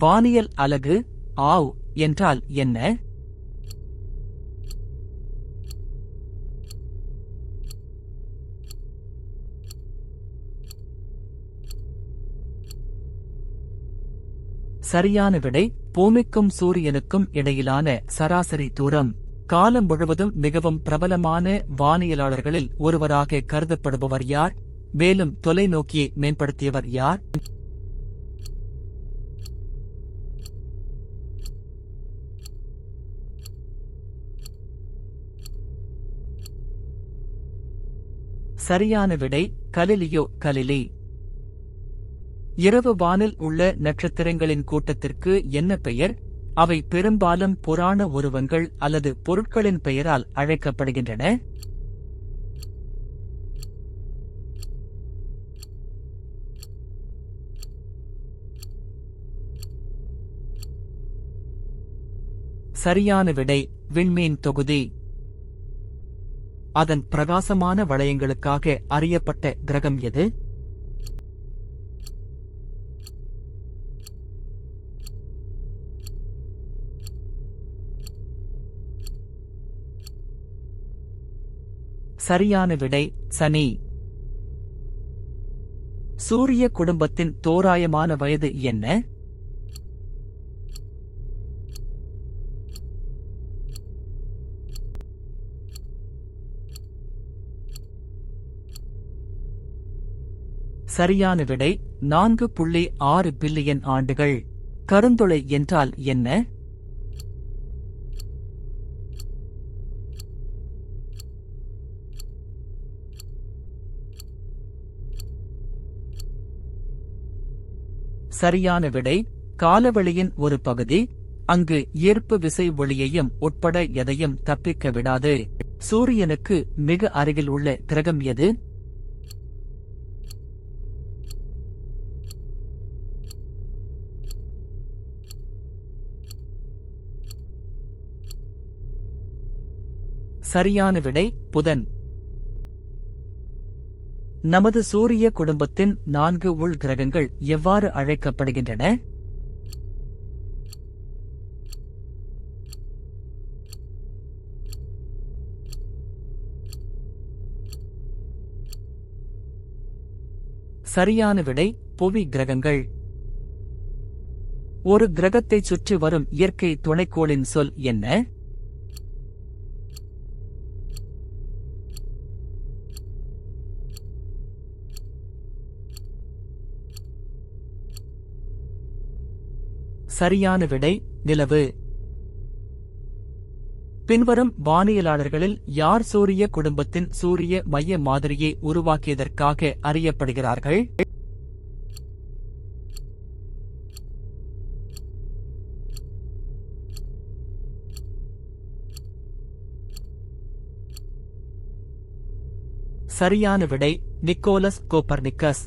வானியல் அலகு ஆவ் என்றால் என்ன? சரியான விடை பூமிக்கும் சூரியனுக்கும் இடையிலான சராசரி தூரம். காலம் முழுவதும் மிகவும் பிரபலமான வானியலாளர்களில் ஒருவராக கருதப்படுபவர் யார்? மேலும் தொலைநோக்கியை மேம்படுத்தியவர் யார்? சரியான விடை கலிலியோ கலிலி. இரவு வானில் உள்ள நட்சத்திரங்களின் கூட்டத்திற்கு என்ன பெயர்? அவை பெரும்பாலும் புராண உருவங்கள் அல்லது பொருட்களின் பெயரால் அழைக்கப்படுகின்றன. சரியான விடை விண்மீன் தொகுதி. அதன் பிரகாசமான வளையங்களுக்காக அறியப்பட்ட கிரகம் எது? சரியான விடை சனி. சூரிய குடும்பத்தின் தோராயமான வயது என்ன? சரியான விடை 4.6 பில்லியன் ஆண்டுகள். கருந்துளை என்றால் என்ன? சரியான விடை காலவெளியின் ஒரு பகுதி. அங்கு ஈர்ப்பு விசை ஒளியையும் உட்பட எதையும் தப்பிக்க விடாது. சூரியனுக்கு மிக அருகில் உள்ள கிரகம் எது? சரியான விடை புதன். நமது சூரிய குடும்பத்தின் 4 உள் கிரகங்கள் எவ்வாறு அழைக்கப்படுகின்றன? சரியான விடை புவி கிரகங்கள். ஒரு கிரகத்தைச் சுற்றி வரும் இயற்கை துணைக்கோளின் சொல் என்ன? சரியான விடை நிலவு. பின்வரும் வானியலாளர்களில் யார் சூரிய குடும்பத்தின் சூரிய மைய மாதிரியை உருவாக்கியதற்காக அறியப்படுகிறார்கள்? சரியான விடை நிக்கோலஸ் கோப்பர்னிக்கஸ்.